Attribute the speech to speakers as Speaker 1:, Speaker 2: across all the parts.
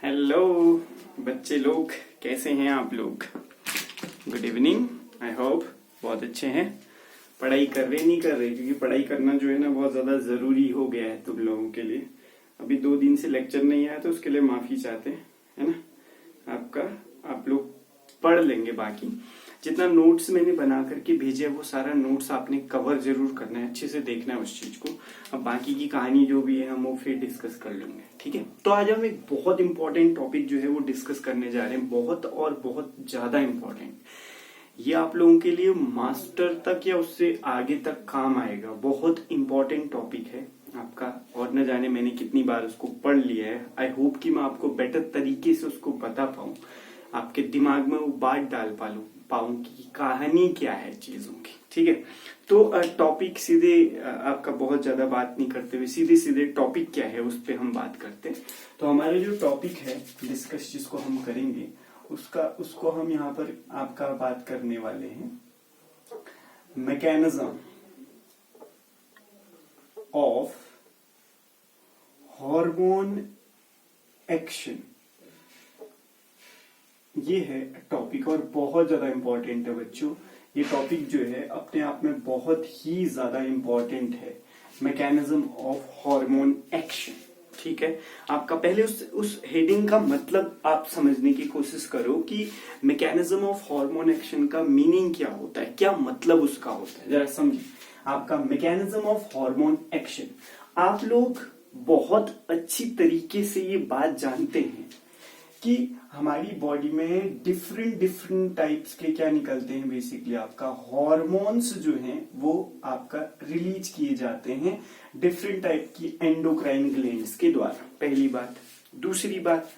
Speaker 1: Hello बच्चे लोग, कैसे हैं आप लोग? Good evening. आई होप बहुत अच्छे हैं। पढ़ाई कर रहे नहीं कर रहे, क्योंकि पढ़ाई करना जो है ना बहुत ज्यादा जरूरी हो गया है तुम लोगों के लिए। अभी 2 दिन से लेक्चर नहीं आया तो उसके लिए माफी चाहते हैं, है ना। आप लोग पढ़ लेंगे। बाकी जितना नोट्स मैंने बना करके भेजे वो सारा नोट्स आपने कवर जरूर करना है, अच्छे से देखना है उस चीज को। अब बाकी की कहानी जो भी है हम वो फिर डिस्कस कर लेंगे, ठीक है। तो आज हम एक बहुत इंपॉर्टेंट टॉपिक जो है वो डिस्कस करने जा रहे हैं, बहुत और बहुत ज्यादा इंपॉर्टेंट। ये आप लोगों के लिए मास्टर तक या उससे आगे तक काम आएगा। बहुत इंपॉर्टेंट टॉपिक है आपका, और न जाने मैंने कितनी बार उसको पढ़ लिया है। आई होप कि मैं आपको बेटर तरीके से उसको बता पाऊं, आपके दिमाग में वो बात डाल पाऊं कि कहानी क्या है चीजों की, ठीक है। तो टॉपिक सीधे आपका बहुत ज्यादा बात नहीं करते हुए सीधे सीधे टॉपिक क्या है उस पर हम बात करते हैं। तो हमारे जो टॉपिक है डिस्कस जिसको हम करेंगे उसको हम यहाँ पर आपका बात करने वाले हैं, मैकेनिज्म ऑफ हार्मोन एक्शन। ये है टॉपिक और बहुत ज्यादा इंपॉर्टेंट है बच्चों। ये टॉपिक जो है अपने आप में बहुत ही ज्यादा इंपॉर्टेंट है, मैकेनिज्म ऑफ हार्मोन एक्शन, ठीक है। आपका पहले उस हेडिंग का मतलब आप समझने की कोशिश करो कि मैकेनिज्म ऑफ हार्मोन एक्शन का मीनिंग क्या होता है, क्या मतलब उसका होता है, जरा समझिए। आपका मैकेनिज्म ऑफ हार्मोन एक्शन, आप लोग बहुत अच्छी तरीके से ये बात जानते हैं कि हमारी बॉडी में डिफरेंट टाइप्स के क्या निकलते हैं। बेसिकली आपका हार्मोन्स जो हैं वो आपका रिलीज किए जाते हैं डिफरेंट टाइप की एंडोक्राइन ग्लैंड्स के द्वारा, पहली बात। दूसरी बात,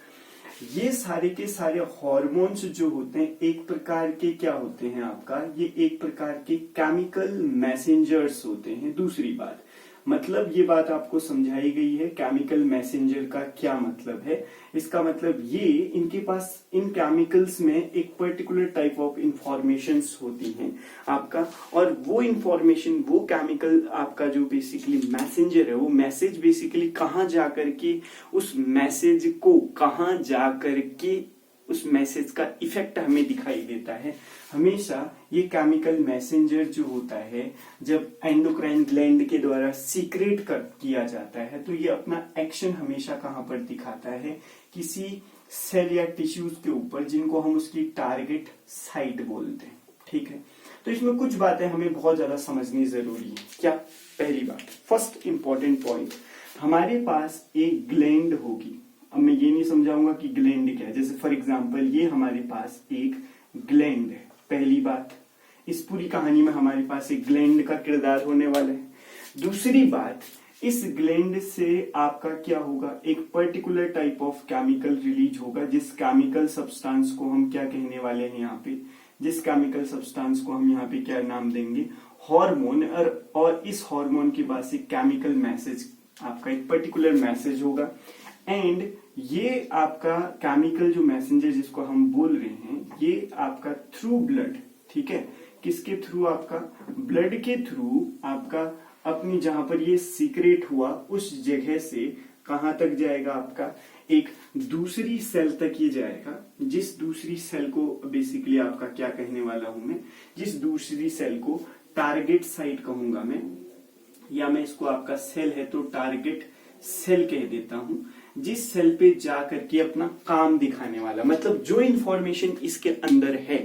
Speaker 1: ये सारे के सारे हार्मोन्स जो होते हैं एक प्रकार के क्या होते हैं आपका, ये एक प्रकार के केमिकल मैसेंजर्स होते हैं। दूसरी बात, मतलब ये बात आपको समझाई गई है केमिकल मैसेंजर का क्या मतलब है। इसका मतलब ये इनके पास इन केमिकल्स में एक पर्टिकुलर टाइप ऑफ इंफॉर्मेशंस होती हैं आपका, और वो इंफॉर्मेशन वो केमिकल आपका जो बेसिकली मैसेंजर है वो मैसेज बेसिकली कहाँ जाकर के उस मैसेज को कहाँ जाकर के उस मैसेज का इफेक्ट हमें दिखाई देता है। हमेशा ये केमिकल मैसेंजर जो होता है जब एंडोक्राइन ग्लैंड के द्वारा सीक्रेट किया जाता है तो ये अपना एक्शन हमेशा कहाँ पर दिखाता है, किसी सेल या टिश्यूज के ऊपर, जिनको हम उसकी टारगेट साइट बोलते हैं, ठीक है। तो इसमें कुछ बातें हमें बहुत ज्यादा समझनी जरूरी है। क्या? पहली बात, फर्स्ट इंपॉर्टेंट पॉइंट, हमारे पास एक ग्लैंड होगी। अब मैं ये नहीं समझाऊंगा कि ग्लैंड क्या है, जैसे फॉर एग्जांपल ये हमारे पास एक ग्लैंड है। पहली बात, इस पूरी कहानी में हमारे पास एक ग्लैंड का किरदार होने वाला है। दूसरी बात, इस ग्लैंड से आपका क्या होगा, एक particular type of chemical release होगा, जिस केमिकल सब्सटेंस को हम क्या कहने वाले हैं यहाँ पे, जिस केमिकल सब्सटेंस को हम यहाँ पे क्या नाम देंगे, हार्मोन। और इस हार्मोन के बाद से केमिकल मैसेज, आपका एक पर्टिकुलर मैसेज होगा। एंड ये आपका केमिकल जो मैसेंजर जिसको हम बोल रहे हैं, ये आपका थ्रू ब्लड, ठीक है, किसके थ्रू, आपका ब्लड के थ्रू आपका अपनी जहां पर ये सीक्रेट हुआ उस जगह से कहां तक जाएगा, आपका एक दूसरी सेल तक ये जाएगा, जिस दूसरी सेल को बेसिकली आपका क्या कहने वाला हूं मैं, जिस दूसरी सेल को टारगेट साइट कहूंगा मैं, या मैं इसको आपका सेल है तो टारगेट सेल कह देता हूं, जिस सेल पे जाकर के अपना काम दिखाने वाला, मतलब जो इंफॉर्मेशन इसके अंदर है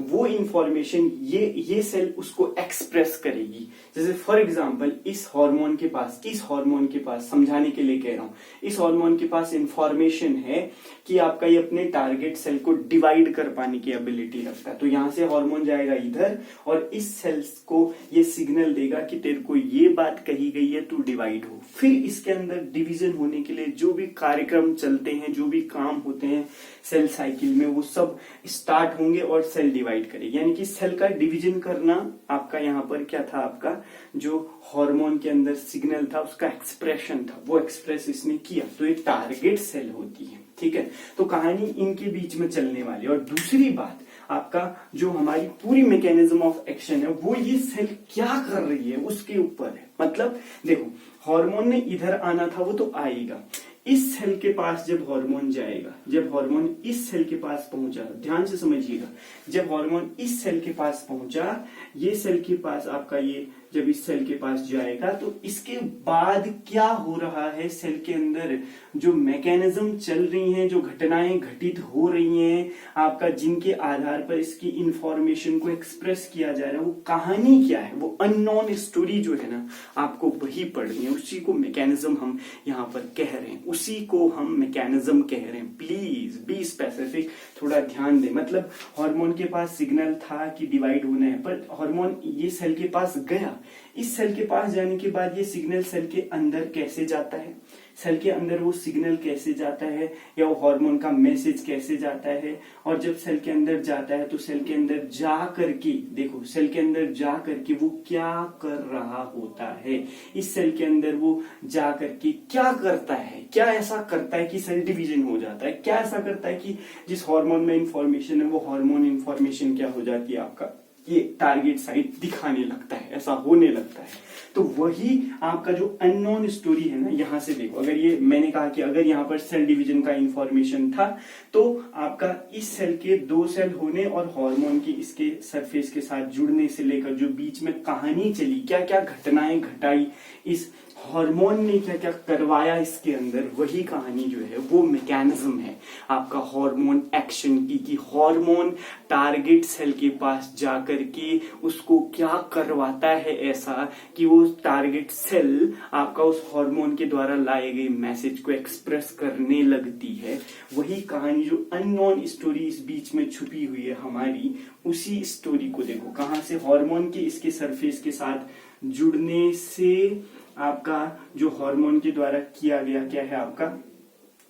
Speaker 1: वो इंफॉर्मेशन ये सेल उसको एक्सप्रेस करेगी। जैसे फॉर एग्जांपल इस हार्मोन के पास समझाने के लिए कह रहा हूं, इस हार्मोन के पास इंफॉर्मेशन है कि आपका ये अपने टारगेट सेल को डिवाइड कर पाने की एबिलिटी रखता है। तो यहां से हार्मोन जाएगा इधर और इस सेल्स को ये सिग्नल देगा कि तेरे को ये बात कही गई है, तू डिवाइड हो। फिर इसके अंदर डिवीजन होने के लिए जो भी कार्यक्रम चलते हैं, जो भी काम होते हैं सेल साइकिल में, वो सब स्टार्ट होंगे और सेल डिवाइड करेगी। यानी कि सेल का डिवीजन करना आपका यहाँ पर क्या था, आपका जो हार्मोन के अंदर सिग्नल था उसका एक्सप्रेशन था, वो एक्सप्रेस इसने किया। तो एक टारगेट सेल होती है, ठीक है। तो कहानी इनके बीच में चलने वाली। और दूसरी बात, आपका जो हमारी पूरी मैकेनिज्म ऑफ एक्शन है वो ये सेल क्या कर रही है उसके ऊपर है। मतलब देखो, हार्मोन ने इधर आना था वो तो आएगा, इस सेल के पास जब हार्मोन जाएगा, जब हार्मोन इस सेल के पास पहुंचा, ध्यान से समझिएगा, जब हार्मोन इस सेल के पास पहुंचा, ये सेल के पास आपका ये जब इस सेल के पास जाएगा तो इसके बाद क्या हो रहा है सेल के अंदर, जो मैकेनिज्म चल रही हैं, जो घटनाएं घटित हो रही हैं आपका, जिनके आधार पर इसकी इंफॉर्मेशन को एक्सप्रेस किया जा रहा है, वो कहानी क्या है, वो अननोन स्टोरी जो है ना, आपको वही पढ़नी है। उसी को मैकेनिज्म हम यहाँ पर कह रहे हैं, उसी को हम मैकेनिज्म कह रहे हैं। प्लीज बी स्पेसिफिक, थोड़ा ध्यान दें। मतलब हार्मोन के पास सिग्नल था कि डिवाइड होना है, पर हार्मोन ये सेल के पास गया, इस सेल के पास जाने के बाद ये सिग्नल सेल के अंदर कैसे जाता है, सेल के अंदर वो सिग्नल कैसे जाता है, या वो हार्मोन का मैसेज कैसे जाता है, और जब सेल के अंदर जाता है तो सेल के अंदर जा करके, देखो सेल के अंदर जा करके वो क्या कर रहा होता है, इस सेल के अंदर वो जा करके क्या करता है, क्या ऐसा करता है कि सेल डिवीजन हो जाता है, क्या ऐसा करता है कि जिस हार्मोन में इंफॉर्मेशन है वो हार्मोन इंफॉर्मेशन क्या हो जाती है, आपका ये टारगेट साइट दिखाने लगता है, ऐसा होने लगता है। तो वही आपका जो अननोन स्टोरी है ना, यहां से देखो, अगर ये मैंने कहा कि अगर यहाँ पर सेल डिवीजन का इंफॉर्मेशन था तो आपका इस सेल के 2 सेल होने और हार्मोन की इसके सरफेस के साथ जुड़ने से लेकर जो बीच में कहानी चली, क्या क्या घटनाएं घटाई, इस हार्मोन ने क्या क्या करवाया इसके अंदर, वही कहानी जो है वो मैकेनिज्म है आपका हार्मोन एक्शन की, कि हार्मोन टारगेट सेल के पास जाकर के उसको क्या करवाता है ऐसा कि वो टारगेट सेल आपका उस हार्मोन के द्वारा लाए गए मैसेज को एक्सप्रेस करने लगती है। वही कहानी जो अननोन स्टोरी इस बीच में छुपी हुई है हमारी, उसी स्टोरी को देखो, कहां से हार्मोन के इसके सरफेस के साथ जुड़ने से आपका जो हार्मोन के द्वारा किया गया क्या है, आपका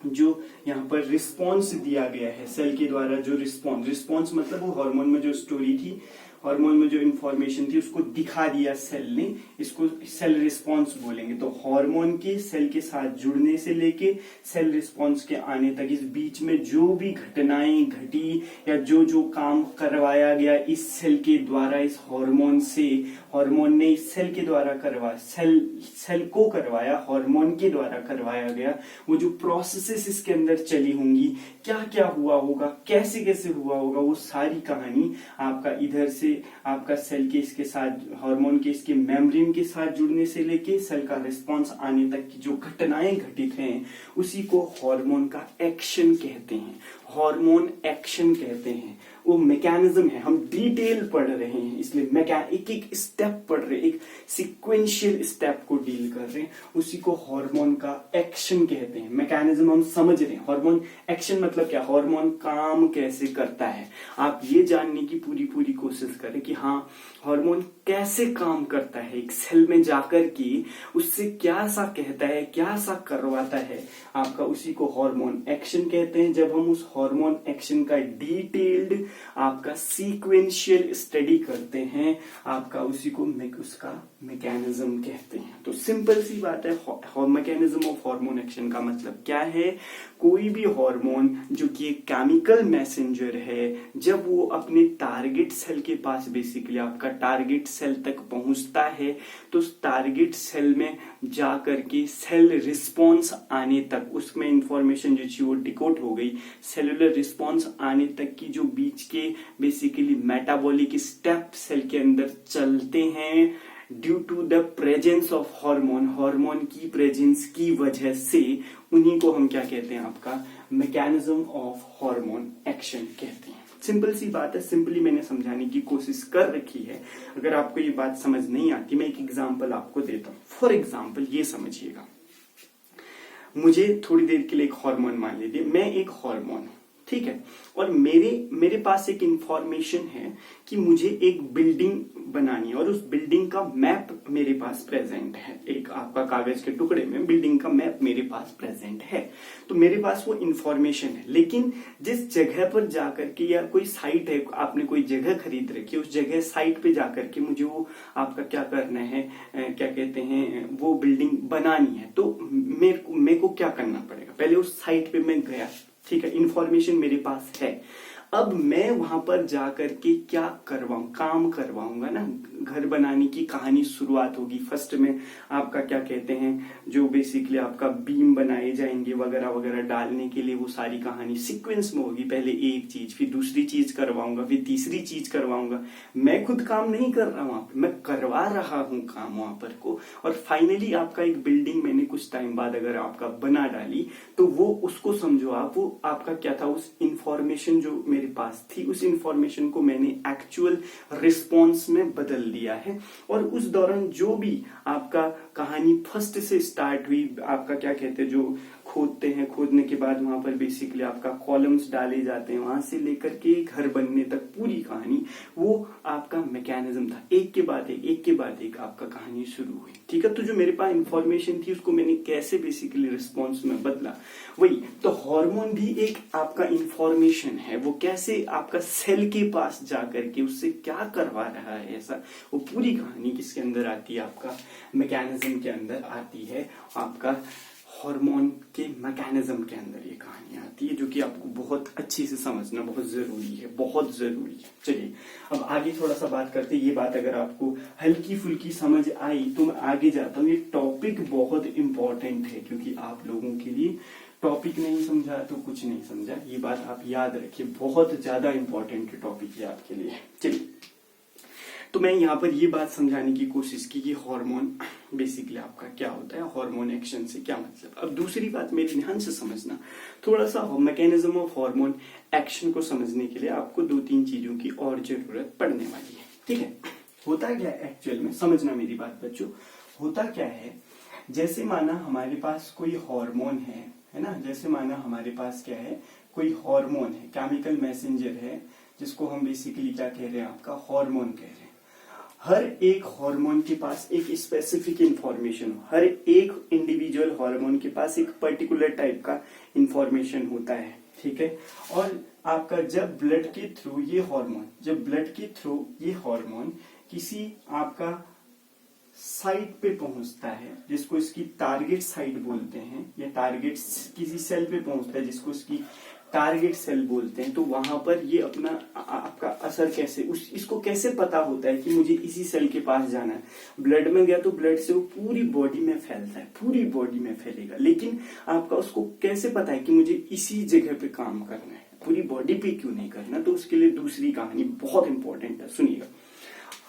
Speaker 1: जो यहाँ पर रिस्पॉन्स दिया गया है सेल के द्वारा, जो रिस्पॉन्स मतलब वो हार्मोन में जो स्टोरी थी, हार्मोन में जो इंफॉर्मेशन थी उसको दिखा दिया सेल ने, इसको सेल रिस्पॉन्स बोलेंगे। तो हार्मोन के सेल के साथ जुड़ने से लेके सेल रिस्पॉन्स के आने तक इस बीच में जो भी घटनाएं घटी या जो जो काम करवाया गया इस सेल के द्वारा, इस हार्मोन से, हार्मोन ने इस सेल के द्वारा करवाया, सेल को करवाया, हार्मोन के द्वारा करवाया गया, वो जो प्रोसेसेस इसके अंदर चली होंगी, क्या क्या हुआ होगा, कैसे कैसे हुआ होगा, वो सारी कहानी आपका इधर से आपका सेल के इसके साथ, हार्मोन के इसके मेम्ब्रेन के साथ जुड़ने से लेके सेल का रिस्पॉन्स आने तक की जो घटनाएं घटित हैं, उसी को हार्मोन का एक्शन कहते हैं, हार्मोन एक्शन कहते हैं। वो मैकेनिज्म है, हम डिटेल पढ़ रहे हैं, इसलिए एक एक स्टेप पढ़ रहे हैं, एक सिक्वेंशियल स्टेप को डील कर रहे हैं, उसी को हार्मोन का एक्शन कहते हैं। मैकेनिज्म हम समझ रहे हैं, हार्मोन एक्शन मतलब क्या, हार्मोन काम कैसे करता है, आप ये जानने की पूरी कोशिश करें कि हाँ हार्मोन कैसे काम करता है, एक सेल में जाकर के उससे क्या सा कहता है, क्या सा करवाता है आपका, उसी को हार्मोन एक्शन कहते हैं। जब हम उस हार्मोन एक्शन का डिटेल्ड आपका सीक्वेंशियल स्टडी करते हैं आपका, उसी को उसका मैकेनिज्म कहते हैं। तो सिंपल सी बात है, मैकेनिज्म ऑफ हार्मोन एक्शन का मतलब क्या है, कोई भी हार्मोन जो कि एक केमिकल मैसेंजर है, जब वो अपने टारगेट सेल के पास, बेसिकली आपका टारगेट सेल तक पहुंचता है, तो उस टारगेट सेल में जा करके सेल रिस्पॉन्स आने तक, उसमें इंफॉर्मेशन जो थी वो डिकोड हो गई, सेलुलर रिस्पॉन्स आने तक की जो बीच के बेसिकली मेटाबॉलिक स्टेप सेल के अंदर चलते हैं, due to the presence of hormone, hormone की प्रेजेंस की वजह से, उन्हीं को हम क्या कहते हैं, आपका मैकेनिज्म ऑफ हार्मोन एक्शन कहते हैं। सिंपल सी बात है, सिंपली मैंने समझाने की कोशिश कर रखी है। अगर आपको ये बात समझ नहीं आती, मैं एक एग्जांपल आपको देता हूं। फॉर एग्जांपल ये समझिएगा, मुझे थोड़ी देर के लिए एक हार्मोन मान लीजिए, मैं एक हार्मोन हूं, ठीक है, और मेरे पास एक इंफॉर्मेशन है कि मुझे एक बिल्डिंग बनानी है और उस बिल्डिंग का मैप मेरे पास प्रेजेंट है, एक आपका कागज के टुकड़े में बिल्डिंग का मैप मेरे पास प्रेजेंट है। तो मेरे पास वो इंफॉर्मेशन है, लेकिन जिस जगह पर जाकर के, या कोई साइट है, आपने कोई जगह खरीद रखी है, उस जगह साइट पे जाकर के मुझे वो आपका क्या करना है, क्या कहते हैं, वो बिल्डिंग बनानी है। तो मेरे को क्या करना पड़ेगा, पहले उस साइट पे मैं गया, ठीक है, इंफॉर्मेशन मेरे पास है। अब मैं वहां पर जाकर के क्या काम करवाऊंगा ना, घर बनाने की कहानी शुरुआत होगी। फर्स्ट में आपका क्या कहते हैं, जो बेसिकली आपका बीम बनाए जाएंगे वगैरह वगैरह डालने के लिए, वो सारी कहानी सीक्वेंस में होगी। पहले एक चीज, फिर दूसरी चीज करवाऊंगा, फिर तीसरी चीज करवाऊंगा। मैं खुद काम नहीं कर रहा वहां पर, मैं करवा रहा हूं काम वहां पर को। और फाइनली आपका एक बिल्डिंग मैंने कुछ टाइम बाद अगर आपका बना डाली, तो वो उसको समझो आप, वो आपका क्या था, उस इंफॉर्मेशन जो मेरे पास थी, उस इंफॉर्मेशन को मैंने एक्चुअल रिस्पॉन्स में बदल दिया है। और उस दौरान जो भी आपका कहानी फर्स्ट से स्टार्ट हुई, आपका क्या कहते हैं, जो खोदते हैं, खोदने के बाद वहां पर बेसिकली आपका कॉलम्स डाले जाते हैं, वहां से लेकर के घर बनने तक पूरी कहानी, वो आपका मैकेनिज्म था। एक के बाद एक आपका कहानी शुरू हुई। ठीक है, तो जो मेरे पास इंफॉर्मेशन थी उसको मैंने कैसे बेसिकली रिस्पॉन्स में बदला, वही तो हार्मोन भी एक आपका इंफॉर्मेशन है। वो कैसे आपका सेल के पास जाकर के उससे क्या करवा रहा है, ऐसा वो पूरी कहानी किसके अंदर आती है, आपका मैकेनिज्म के अंदर आती है। आपका हार्मोन के मैकेनिज्म के अंदर ये कहानी आती है, जो कि आपको बहुत अच्छी से समझना बहुत जरूरी है, बहुत जरूरी है। चलिए अब आगे थोड़ा सा बात करते हैं। ये बात अगर आपको हल्की फुल्की समझ आई तो मैं आगे जाता हूँ। ये टॉपिक बहुत इंपॉर्टेंट है, क्योंकि आप लोगों के लिए टॉपिक नहीं समझा तो कुछ नहीं समझा, ये बात आप याद रखिए, बहुत ज्यादा इंपॉर्टेंट टॉपिक है आपके लिए। चलिए, तो मैं यहाँ पर ये बात समझाने की कोशिश की कि हार्मोन बेसिकली आपका क्या होता है, हार्मोन एक्शन से क्या मतलब। अब दूसरी बात मेरे ध्यान से समझना, थोड़ा सा मैकेनिज्म ऑफ हार्मोन एक्शन को समझने के लिए आपको 2-3 चीजों की और जरूरत पड़ने वाली है। ठीक है, होता क्या है एक्चुअल में, समझना मेरी बात बच्चों। होता क्या है, जैसे माना हमारे पास कोई हार्मोन है ना, जैसे माना हमारे पास क्या है, कोई हार्मोन है, केमिकल मैसेंजर है, जिसको हम बेसिकली क्या कह रहे हैं, आपका हार्मोन कह रहे हैं। हर एक हार्मोन के पास एक स्पेसिफिक इंफॉर्मेशन, हर एक इंडिविजुअल हार्मोन के पास एक पर्टिकुलर टाइप का इंफॉर्मेशन होता है। ठीक है, और आपका जब ब्लड के थ्रू ये हार्मोन किसी आपका साइट पे पहुंचता है, जिसको इसकी टारगेट साइट बोलते हैं, या टारगेट किसी सेल पे पहुंचता है जिसको इसकी टारगेट सेल बोलते हैं, तो वहां पर ये अपना आपका असर कैसे, इसको कैसे पता होता है कि मुझे इसी सेल के पास जाना है। ब्लड में गया तो ब्लड से वो पूरी बॉडी में फैलता है, पूरी बॉडी में फैलेगा, लेकिन आपका उसको कैसे पता है कि मुझे इसी जगह पे काम करना है, पूरी बॉडी पे क्यों नहीं करना। तो उसके लिए दूसरी कहानी बहुत इंपॉर्टेंट है, सुनिएगा।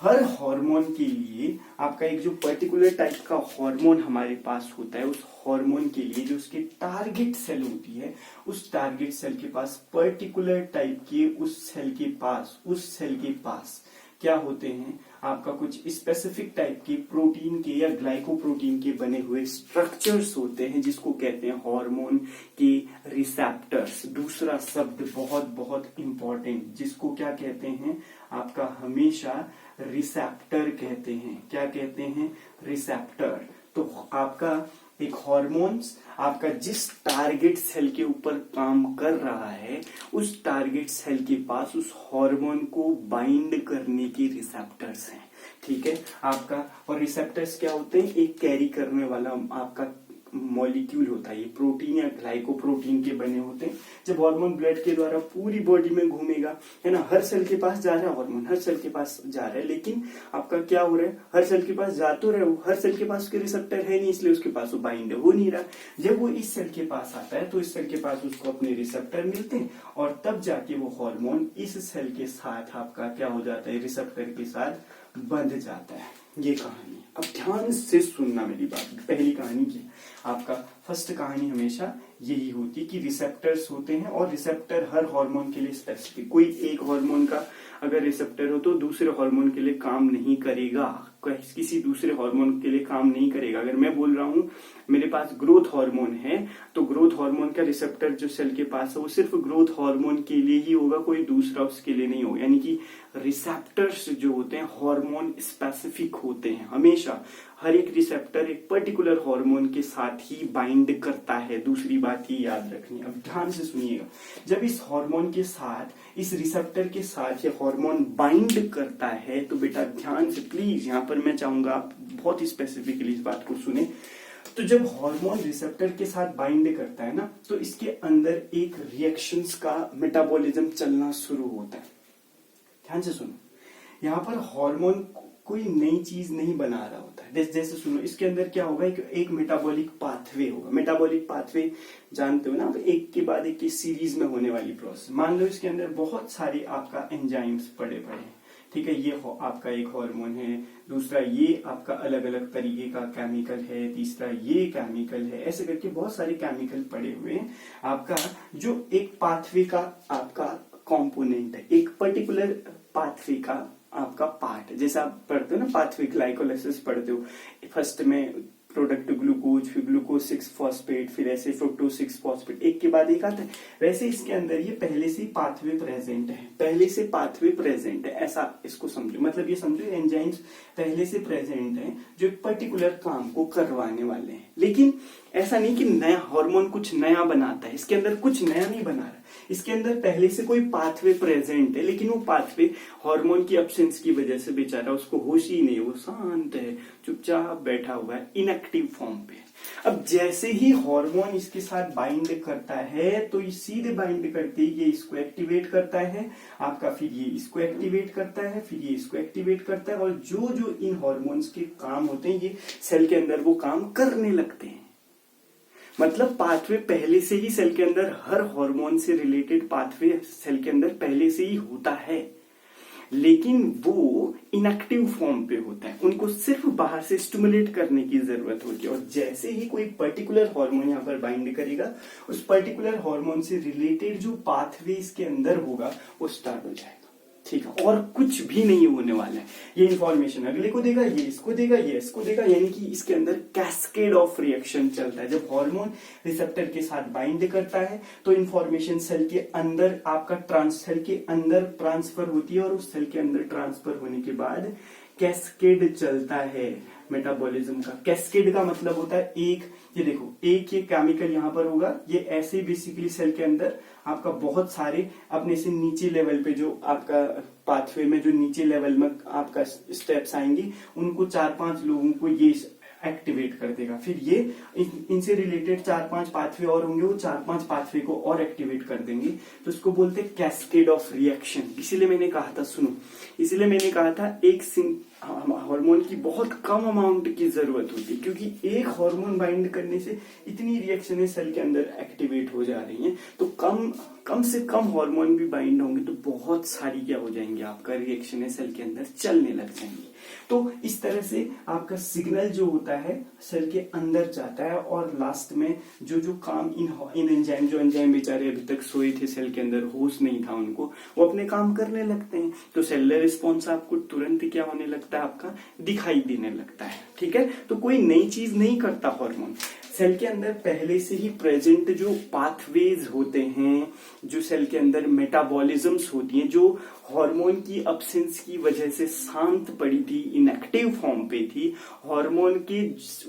Speaker 1: हर हार्मोन के लिए आपका एक जो पर्टिकुलर टाइप का हार्मोन हमारे पास होता है, उस हार्मोन के लिए जो उसकी टारगेट सेल होती है, उस टारगेट सेल के पास पर्टिकुलर टाइप के उस सेल के पास क्या होते हैं, आपका कुछ स्पेसिफिक टाइप के प्रोटीन के या ग्लाइकोप्रोटीन के बने हुए स्ट्रक्चर्स होते हैं, जिसको कहते हैं हार्मोन के रिसेप्टर्स। दूसरा शब्द बहुत बहुत इंपॉर्टेंट, जिसको क्या कहते हैं, आपका हमेशा रिसेप्टर कहते हैं। क्या कहते हैं, रिसेप्टर। तो आपका एक हार्मोन्स आपका जिस टारगेट सेल के ऊपर काम कर रहा है, उस टारगेट सेल के पास उस हार्मोन को बाइंड करने के रिसेप्टर्स हैं। ठीक है, आपका और रिसेप्टर्स क्या होते हैं, एक कैरी करने वाला आपका मॉलिक्यूल होता है, ये प्रोटीन या ग्लाइकोप्रोटीन के बने होते हैं। जब हार्मोन ब्लड के द्वारा पूरी बॉडी में घूमेगा, है ना, हर सेल के पास जा रहा है हार्मोन, हर सेल के पास जा रहा है, लेकिन आपका क्या हो रहा है, हर सेल के पास जा तो रहा है, हर सेल के पास उसके रिसेप्टर है नहीं, इसलिए उसके पास वो बाइंड हो नहीं रहा। जब वो इस सेल के पास आता है तो इस सेल के पास उसको अपने रिसेप्टर मिलते हैं, और तब जाके वो हार्मोन इस सेल के साथ आपका क्या हो जाता है, रिसेप्टर के साथ बंध जाता है। ये कहानी, अब ध्यान से सुनना मेरी बात। पहली कहानी की आपका फर्स्ट कहानी हमेशा यही होती कि रिसेप्टर्स होते हैं, और रिसेप्टर हर हार्मोन के लिए स्पेसिफिक, कोई एक हार्मोन का अगर रिसेप्टर हो तो दूसरे हार्मोन के लिए काम नहीं करेगा, किसी दूसरे हार्मोन के लिए काम नहीं करेगा। अगर मैं बोल रहा हूं मेरे पास ग्रोथ हार्मोन है, तो ग्रोथ हार्मोन का रिसेप्टर जो सेल के पास है वो सिर्फ ग्रोथ हार्मोन के लिए ही होगा, कोई दूसरा उसके लिए नहीं होगा। यानी कि रिसेप्टर्स जो होते हैं हार्मोन स्पेसिफिक होते हैं, हमेशा हर एक रिसेप्टर एक पर्टिकुलर हार्मोन के साथ ही बाइंड करता है। दूसरी बात ये याद रखनी, अब ध्यान से सुनिएगा, जब इस हार्मोन के साथ, इस रिसेप्टर के साथ ये हार्मोन बाइंड करता है, तो बेटा ध्यान से प्लीज, यहाँ पर मैं चाहूंगा आप बहुत स्पेसिफिकली इस बात को सुने। तो जब हार्मोन रिसेप्टर के साथ बाइंड करता है ना, तो इसके अंदर एक रिएक्शंस का मेटाबॉलिज्म चलना शुरू होता है। ध्यान से सुनो, यहाँ पर हार्मोन कोई नई चीज नहीं बना रहा होता है। जैसे सुनो, इसके अंदर क्या होगा, एक मेटाबॉलिक पाथवे होगा। मेटाबॉलिक पाथवे जानते हो ना आप, एक के बाद एक की सीरीज में होने वाली प्रोसेस। मान लो इसके अंदर बहुत सारे आपका एंजाइम्स पड़े हैं, ठीक है, ये आपका एक हार्मोन है, दूसरा ये आपका अलग अलग तरीके का केमिकल है, तीसरा ये केमिकल है, ऐसे करके बहुत सारे केमिकल पड़े हुए हैं आपका, जो एक पाथवे का आपका कंपोनेंट है, एक पर्टिकुलर पाथवे का आपका पार्ट है। जैसे आप पढ़ते हो ना पाथवे ग्लाइकोलाइसिस पढ़ते हो, फर्स्ट में प्रोडक्ट ग्लूकोज, फिर ग्लूकोज 6 फॉस्फेट, फिर ऐसे फ्रुक्टोज 6 फॉस्फेट, एक के बाद एक आता है। वैसे इसके अंदर ये पहले से पाथवे प्रेजेंट है, पहले से पाथवे प्रेजेंट है, ऐसा इसको समझो। मतलब ये समझो एंजाइम्स पहले से प्रेजेंट है जो एक पर्टिकुलर काम को करवाने वाले हैं। लेकिन ऐसा नहीं कि नया हार्मोन कुछ नया बनाता है, इसके अंदर कुछ नया नहीं बना रहा, इसके अंदर पहले से कोई पाथवे प्रेजेंट है, लेकिन वो पाथवे हार्मोन की एब्सेंस की वजह से बेचारा उसको होश ही नहीं, वो शांत है, चुपचाप बैठा हुआ है, इनएक्टिव फॉर्म पे। अब जैसे ही हार्मोन इसके साथ बाइंड करता है, तो ये सीधे बाइंड करते ही ये इसको एक्टिवेट करता है आपका, फिर ये इसको एक्टिवेट करता है, फिर ये इसको एक्टिवेट करता है, और जो जो इन हार्मोन्स के काम होते हैं ये सेल के अंदर वो काम करने लगते हैं। मतलब पाथवे पहले से ही सेल के अंदर, हर हार्मोन से रिलेटेड पाथवे सेल के अंदर पहले से ही होता है, लेकिन वो इनएक्टिव फॉर्म पे होता है, उनको सिर्फ बाहर से स्टिमुलेट करने की जरूरत होती है। और जैसे ही कोई पर्टिकुलर हार्मोन यहाँ पर बाइंड करेगा, उस पर्टिकुलर हार्मोन से रिलेटेड जो पाथवे इसके अंदर होगा वो स्टार्ट हो जाएगा, ठीक है, और कुछ भी नहीं होने वाला है। ये इंफॉर्मेशन अगले को देगा, ये इसको देगा, ये इसको देगा, यानी कि इसके अंदर कैस्केड ऑफ रिएक्शन चलता है। जब हार्मोन रिसेप्टर के साथ बाइंड करता है तो इंफॉर्मेशन सेल के अंदर आपका सेल के अंदर ट्रांसफर होती है, और उस सेल के अंदर ट्रांसफर होने के बाद कैस्केड चलता है मेटाबॉलिज्म का। कैस्केड का मतलब होता है एक, ये देखो, एक ये केमिकल यहाँ पर होगा, ये ऐसे बेसिकली सेल के अंदर आपका बहुत सारे अपने से नीचे लेवल पे जो आपका पाथवे में जो नीचे लेवल में आपका स्टेप्स आएंगे, उनको 4-5 लोगों को ये एक्टिवेट कर देगा। फिर ये इनसे रिलेटेड 4-5 पाथवे और होंगे, वो 4-5 पाथवे को और एक्टिवेट कर देंगे, तो इसको बोलते हैं कैस्केड ऑफ रिएक्शन। इसीलिए मैंने कहा था, सुनो, इसीलिए मैंने कहा था एक हार्मोन की बहुत कम अमाउंट की जरूरत होती है, क्योंकि एक हार्मोन बाइंड करने से इतनी रिएक्शनें सेल के अंदर एक्टिवेट हो जा रही हैं, तो कम से कम हार्मोन भी बाइंड होंगे तो बहुत सारी क्या हो जाएंगी, आपका रिएक्शनें सेल के अंदर चलने लग जाएंगी। तो इस तरह से आपका सिग्नल जो होता है सेल के अंदर जाता है, और लास्ट में जो जो काम इन एंजाइम, जो एंजाइम बेचारे अभी तक सोए थे सेल के अंदर, होश नहीं था उनको, वो अपने काम करने लगते हैं। तो सेलुलर रिस्पॉन्स आपको तुरंत क्या होने लगता है, आपका दिखाई देने लगता है, ठीक है। तो कोई नई चीज नहीं करता हार्मोन, सेल के अंदर पहले से ही प्रेजेंट जो पाथवेज होते हैं, जो सेल के अंदर मेटाबॉलिज्म्स होती हैं, जो हार्मोन की एब्सेंस की वजह से शांत पड़ी थी, इनएक्टिव फॉर्म पे थी, हार्मोन के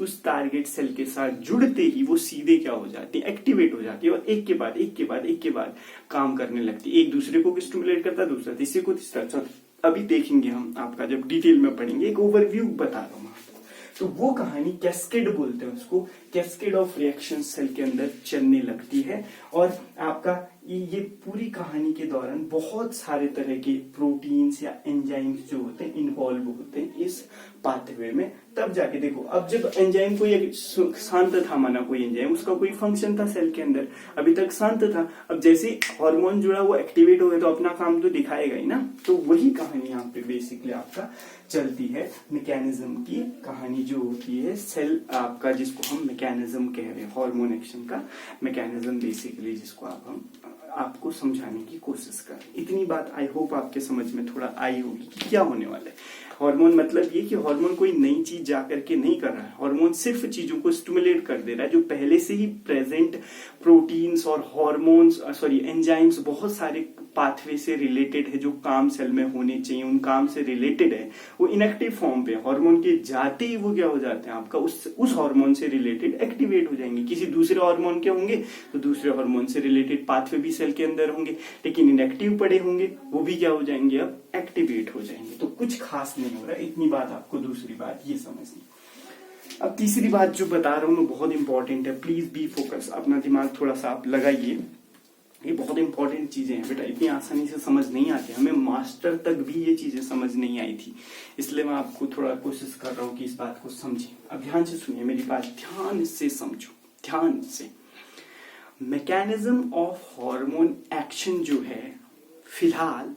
Speaker 1: उस टारगेट सेल के साथ जुड़ते ही वो सीधे क्या हो जाती है, एक्टिवेट हो जाती है, और एक के बाद एक के बाद एक के बाद काम करने लगती है। एक दूसरे को स्टिमुलेट करता है, दूसरा तीसरे को, तीसरा चौथा। अभी देखेंगे हम, आपका जब डिटेल में पढ़ेंगे, एक ओवरव्यू बता रहा हूं। तो वो कहानी कैस्केड बोलते हैं उसको, कैस्केड ऑफ रिएक्शन सेल के अंदर चलने लगती है, और आपका ये पूरी कहानी के दौरान बहुत सारे तरह के प्रोटीन्स या एंजाइम्स जो होते हैं इन्वॉल्व होते हैं इस पाथवे में। तब जाके देखो, अब जब एंजाइम कोई शांत था, माना कोई एंजाइम, उसका कोई फंक्शन था सेल के अंदर, अभी तक शांत था, अब जैसे हार्मोन जुड़ा वो एक्टिवेट हो गया तो अपना काम तो दिखाएगा ही ना। तो वही कहानी यहाँ पे बेसिकली आपका चलती है, मैकेनिज्म की कहानी जो होती है सेल आपका, जिसको हम मैकेनिज्म कह रहे हैं, हार्मोन एक्शन का मैकेनिज्म बेसिकली, जिसको हम आपको समझाने की कोशिश कर। इतनी बात आई होप आपके समझ में थोड़ा आई होगी कि क्या होने वाला है। हार्मोन मतलब ये कि हार्मोन कोई नई चीज जाकर के नहीं कर रहा है, हार्मोन सिर्फ चीजों को स्टिमुलेट कर दे रहा है, जो पहले से ही प्रेजेंट प्रोटीन्स और हार्मोन्स एंजाइम्स बहुत सारे पाथवे से रिलेटेड है, जो काम सेल में होने चाहिए उन काम से रिलेटेड है, वो इनएक्टिव फॉर्म पे हार्मोन के जाते ही वो क्या हो जाते हैं, आपका उस हार्मोन से रिलेटेड एक्टिवेट हो जाएंगे। किसी दूसरे हार्मोन के होंगे तो दूसरे हार्मोन से रिलेटेड पाथवे भी सेल के अंदर होंगे, लेकिन इनएक्टिव पड़े होंगे वो भी क्या हो जाएंगे, अब एक्टिवेट हो जाएंगे। तो कुछ खास नहीं हो रहा, इतनी बात आपको दूसरी बात ये समझनी। अब तीसरी बात जो बता रहा हूं मैं बहुत इंपॉर्टेंट है, प्लीज बी फोकस, अपना दिमाग थोड़ा सा आप लगाइए। ये बहुत इंपॉर्टेंट चीजें हैं बेटा, इतनी आसानी से समझ नहीं आती, हमें मास्टर तक भी ये चीजें समझ नहीं आई थी, इसलिए मैं आपको थोड़ा कोशिश कर रहा हूँ कि इस बात को समझें। अब ध्यान से सुनिए मेरी बात, ध्यान से समझो, ध्यान से। मैकेनिज्म ऑफ हार्मोन एक्शन जो है, फिलहाल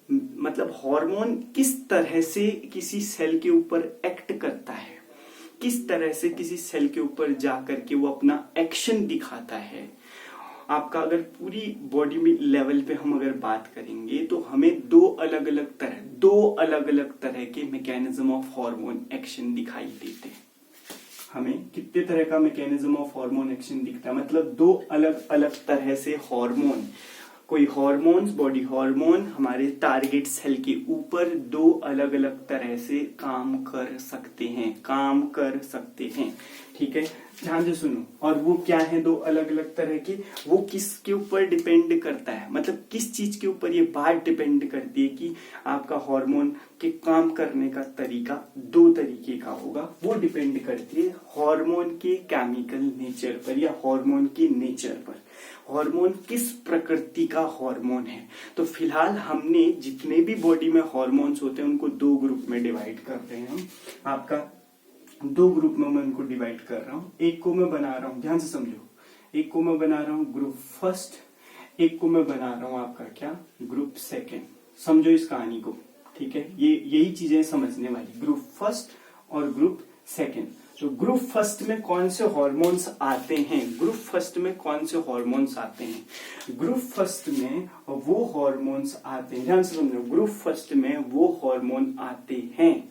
Speaker 1: मतलब हार्मोन किस तरह से किसी सेल के ऊपर एक्ट करता है, किस तरह से किसी सेल के ऊपर जाकर के वो अपना एक्शन दिखाता है, आपका अगर पूरी बॉडी में लेवल पे हम अगर बात करेंगे तो हमें दो अलग अलग तरह के मैकेनिज्म ऑफ हार्मोन एक्शन दिखाई देते हैं। हमें कितने तरह का मैकेनिज्म ऑफ हार्मोन एक्शन दिखता है, मतलब दो अलग अलग तरह से हार्मोन, कोई हार्मोन्स, बॉडी हार्मोन हमारे टारगेट सेल के ऊपर दो अलग अलग तरह से काम कर सकते हैं, ठीक है, ध्यान से सुनो। और वो क्या है दो अलग अलग तरह के, वो किसके ऊपर डिपेंड करता है, मतलब किस चीज के ऊपर ये बात डिपेंड करती है कि आपका हार्मोन के काम करने का तरीका दो तरीके का होगा, वो डिपेंड करती है हार्मोन के केमिकल नेचर पर या हार्मोन के नेचर पर, हार्मोन किस प्रकृति का हार्मोन है। तो फिलहाल हमने जितने भी बॉडी में हार्मोन्स होते हैं उनको दो ग्रुप में डिवाइड कर रहे हैं हम, आपका दो ग्रुप में मैं उनको डिवाइड कर रहा हूं। एक को मैं बना रहा हूं, ध्यान से समझो, एक को मैं बना रहा हूं ग्रुप फर्स्ट, एक को मैं बना रहा हूं आपका क्या, ग्रुप सेकेंड। समझो इस कहानी को, ठीक है, ये यही चीजें समझने वाली, ग्रुप फर्स्ट और ग्रुप सेकेंड। तो ग्रुप फर्स्ट में कौन से हार्मोन्स आते हैं, ग्रुप फर्स्ट में कौन से हार्मोन्स आते हैं, ग्रुप फर्स्ट में वो हार्मोन्स आते हैं, ध्यान से समझो, ग्रुप फर्स्ट में वो हार्मोन आते हैं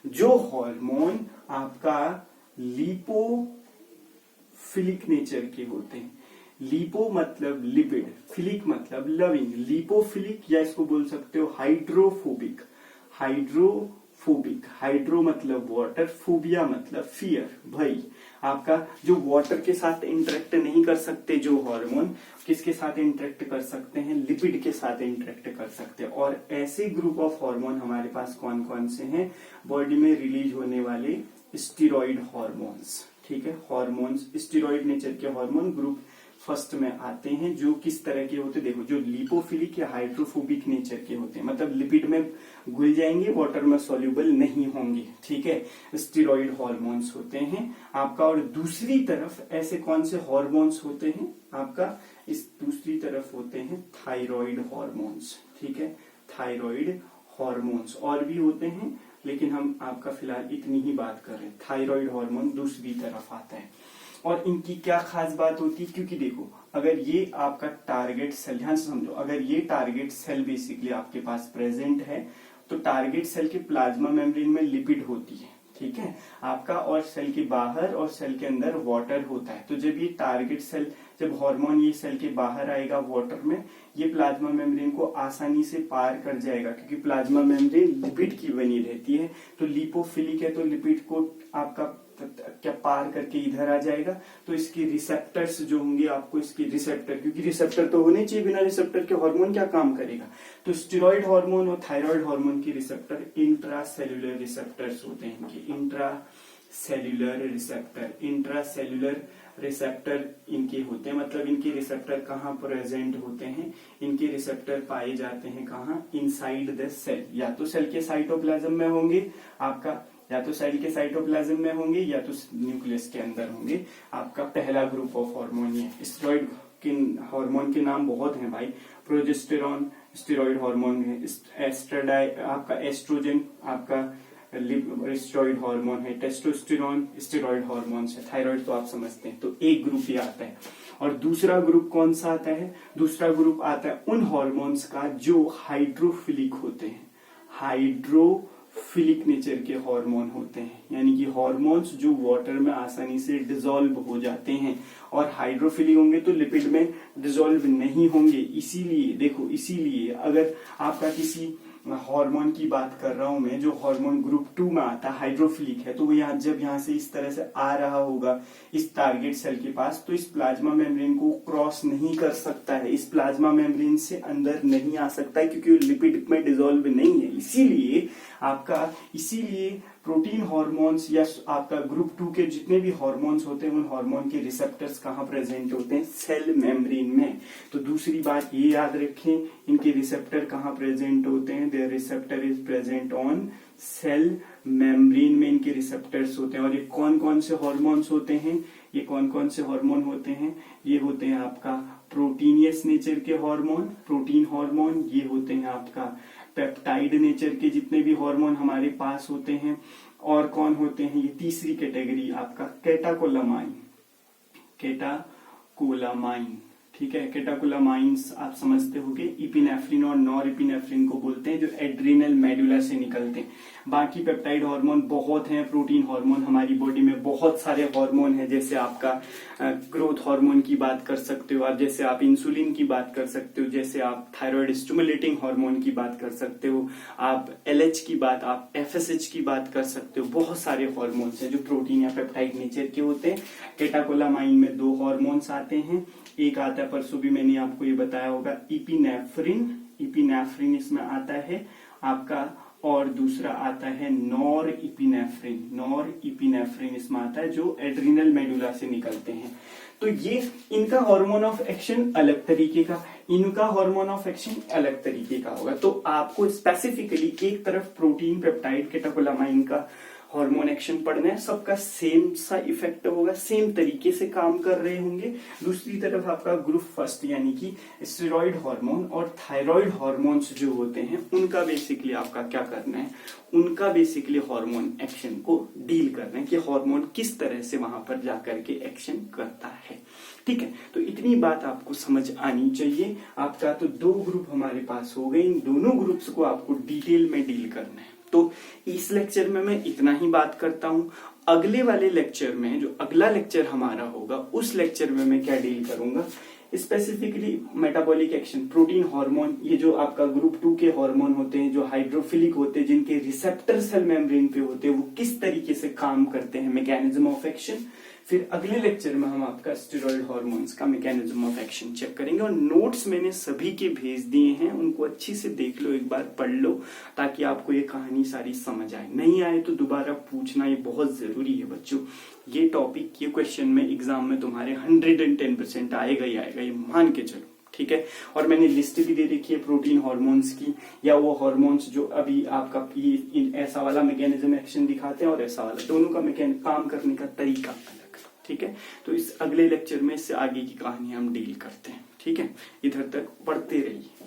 Speaker 1: जो हार्मोन आपका लिपोफिलिक नेचर के होते हैं। लिपो मतलब लिपिड, फिलिक मतलब लविंग, लिपोफिलिक या इसको बोल सकते हो हाइड्रोफोबिक, हाइड्रो मतलब वाटर, फोबिया मतलब फियर, भय। आपका जो वाटर के साथ इंटरेक्ट नहीं कर सकते जो हार्मोन, किसके साथ इंटरेक्ट कर सकते हैं, लिपिड के साथ इंटरेक्ट कर सकते हैं। और ऐसे ग्रुप ऑफ हार्मोन हमारे पास कौन कौन से हैं, बॉडी में रिलीज होने वाले स्टीरॉइड हार्मोन्स, ठीक है, हार्मोन्स स्टीरॉइड नेचर के हार्मोन ग्रुप फर्स्ट में आते हैं, जो किस तरह के होते हैं, देखो, जो लिपोफिलिक या हाइड्रोफोबिक नेचर के होते हैं, मतलब लिपिड में घुल जाएंगे, वाटर में सॉल्युबल नहीं होंगे, ठीक है, स्टीरॉइड हार्मोन्स होते हैं आपका। और दूसरी तरफ ऐसे कौन से हार्मोन्स होते हैं आपका, इस दूसरी तरफ होते हैं थायराइड हार्मोन्स, ठीक है, थायराइड हार्मोन्स और भी होते हैं, लेकिन हम आपका फिलहाल इतनी ही बात कर रहे हैं, थायराइड हार्मोन दूसरी तरफ आता है। और इनकी क्या खास बात होती है, क्योंकि देखो, अगर ये आपका टारगेट सेल, ध्यान से समझो, अगर ये टारगेट सेल बेसिकली आपके पास प्रेजेंट है तो टारगेट सेल के प्लाज्मा मेम्ब्रेन में लिपिड होती है, ठीक है आपका, और सेल के बाहर और सेल के अंदर वाटर होता है। तो जब ये टारगेट सेल, जब हार्मोन ये सेल के बाहर आएगा वाटर में, ये प्लाज्मा मेम्ब्रेन को आसानी से पार कर जाएगा, क्योंकि प्लाज्मा मेम्ब्रेन लिपिड की बनी रहती है। तो लिपोफिलिक है तो लिपिड को आपका क्या पार करके इधर आ जाएगा। तो इसके रिसेप्टर्स जो होंगे, आपको इसके रिसेप्टर, क्योंकि रिसेप्टर तो होने चाहिए, बिना रिसेप्टर के हार्मोन क्या काम करेगा। तो स्टेरॉइड हार्मोन और थायराइड हार्मोन के रिसेप्टर इंट्रासेल्युलर रिसेप्टर्स होते हैं, इनके इंट्रासेल्युलर रिसेप्टर इनके होते हैं। मतलब इनके रिसेप्टर कहाँ प्रेजेंट होते हैं, इनके रिसेप्टर पाए जाते हैं कहाँ, इनसाइड द सेल, या तो सेल के साइटोप्लाज्म में होंगे आपका, या तो सेल के साइटोप्लाज्म में होंगे, या तो न्यूक्लियस के अंदर होंगे। आपका पहला ग्रुप ऑफ हार्मोन ये स्टेरॉइड के हार्मोन के नाम बहुत हैं भाई, प्रोजेस्टेरॉन स्टेरॉइड हार्मोन है, आपका एस्ट्रोजन आपका स्टेरॉइड हार्मोन है, टेस्टोस्टेरोन स्टेरॉइड हार्मोन है, थायराइड तो आप समझते हैं। तो एक ग्रुप ये आता है। और दूसरा ग्रुप कौन सा आता है, दूसरा ग्रुप आता है उन हार्मोन्स का जो हाइड्रोफिलिक होते हैं, हाइड्रोफिलिक नेचर के हार्मोन होते हैं, यानी कि हार्मोन्स जो वाटर में आसानी से डिसॉल्व हो जाते हैं। और हाइड्रोफिलिक होंगे तो लिपिड में डिसॉल्व नहीं होंगे। इसीलिए देखो, इसीलिए अगर आपका किसी हार्मोन की बात कर रहा हूं मैं, जो हार्मोन ग्रुप 2 में आता है, हाइड्रोफिलिक है, तो वो जब यहाँ से इस तरह से आ रहा होगा इस टारगेट सेल के पास, तो इस प्लाज्मा मेम्ब्रेन को क्रॉस नहीं कर सकता है, इस प्लाज्मा मेम्ब्रेन से अंदर नहीं आ सकता है, क्योंकि लिपिड में डिसॉल्व नहीं है। इसीलिए प्रोटीन हार्मोन्स या आपका ग्रुप 2 के जितने भी हार्मोन्स होते हैं उन हार्मोन के रिसेप्टर्स कहाँ प्रेजेंट होते हैं, सेल मेम्ब्रेन में। तो दूसरी बात ये याद रखें, इनके रिसेप्टर कहाँ प्रेजेंट होते हैं, there receptor is present on cell membrane में इनके रिसेप्टर्स होते हैं। और ये कौन कौन से हार्मोन्स होते हैं, ये कौन कौन से हार्मोन होते हैं, ये होते हैं आपका प्रोटीनियस नेचर के हार्मोन, प्रोटीन हार्मोन, ये होते हैं आपका पेप्टाइड नेचर के जितने भी हार्मोन हमारे पास होते हैं। और कौन होते हैं, ये तीसरी कैटेगरी आपका कैटाकोलामाइन, कैटाकोलामाइन, ठीक है। कैटाकोलामाइंस आप समझते होंगे, इपिनेफ्रिन और नॉर इपिनेफ्रिन को बोलते हैं, जो एड्रिनल मेडुला से निकलते हैं। बाकी पेप्टाइड हार्मोन बहुत हैं, प्रोटीन हार्मोन हमारी बॉडी में बहुत सारे हार्मोन हैं, जैसे आपका ग्रोथ हार्मोन की बात कर सकते हो आप, जैसे आप इंसुलिन की बात कर सकते हो, जैसे आप थायराइड स्टिमुलेटिंग हार्मोन की बात कर सकते हो, आप एलएच की बात, आप एफएसएच की बात कर सकते हो। बहुत सारे हार्मोन्स हैं जो प्रोटीन या पेप्टाइड नेचर के होते हैं। कैटाकोलामाइन में 2 हार्मोन्स आते हैं, एक आता है, परसों भी मैंने आपको ये बताया होगा, इपिनेफ्रिन, इपिनेफ्रिन इसमें आता है आपका, और दूसरा आता है नॉर इपिनेफ्रिन, नॉर इपिनेफ्रिन इसमें आता है, जो एड्रिनल मेडुला से निकलते हैं। तो ये इनका हार्मोन ऑफ एक्शन अलग तरीके का, इनका हार्मोन ऑफ एक्शन अलग तरीके का होगा। तो आपको स्पेसिफिकली एक तरफ प्रोटीन पेप्टाइड कैटाकोलामाइन का हार्मोन एक्शन पढ़ना है, सबका सेम सा इफेक्ट होगा, सेम तरीके से काम कर रहे होंगे। दूसरी तरफ आपका ग्रुप फर्स्ट यानी कि स्टेरॉइड हार्मोन और थायराइड हार्मोन्स जो होते हैं उनका बेसिकली आपका क्या करना है, उनका बेसिकली हार्मोन एक्शन को डील करना है कि हार्मोन किस तरह से वहां पर जाकर के एक्शन करता है। ठीक है, तो इतनी बात आपको समझ आनी चाहिए। आपका तो 2 ग्रुप हमारे पास हो गए, इन दोनों ग्रुप्स को आपको डिटेल में डील करना है। तो इस लेक्चर में मैं इतना ही बात करता हूं। अगले वाले लेक्चर में, जो अगला लेक्चर हमारा होगा, उस लेक्चर में मैं क्या डील करूंगा, specifically metabolic action, protein hormone, ये जो आपका ग्रुप 2 के हार्मोन होते हैं, जो हाइड्रोफिलिक होते हैं, जिनके रिसेप्टर सेल मेम्ब्रेन पे होते हैं, वो किस तरीके से काम करते हैं, मैकेनिज्म ऑफ एक्शन। फिर अगले लेक्चर में हम आपका स्टेरॉइड हार्मोन्स का मैकेनिज्म ऑफ एक्शन चेक करेंगे। और नोट्स मैंने सभी के भेज दिए हैं, उनको अच्छी से देख लो, एक बार पढ़ लो, ताकि आपको ये कहानी सारी समझ आए। नहीं आए तो दोबारा पूछना, ये बहुत जरूरी है बच्चों। ये टॉपिक, ये क्वेश्चन में एग्जाम में तुम्हारे 110% आएगा ही आएगा, ये मान के चलो, ठीक है। और मैंने लिस्ट भी दे रखी है प्रोटीन हार्मोन्स की, या वो हार्मोन्स जो अभी आपका ऐसा वाला मैकेनिज्म एक्शन दिखाते हैं और ऐसा वाला, दोनों का काम करने का तरीका अलग, ठीक है। तो इस अगले लेक्चर में इससे आगे की कहानी हम डील करते हैं, ठीक है। इधर तक पढ़ते रहिए।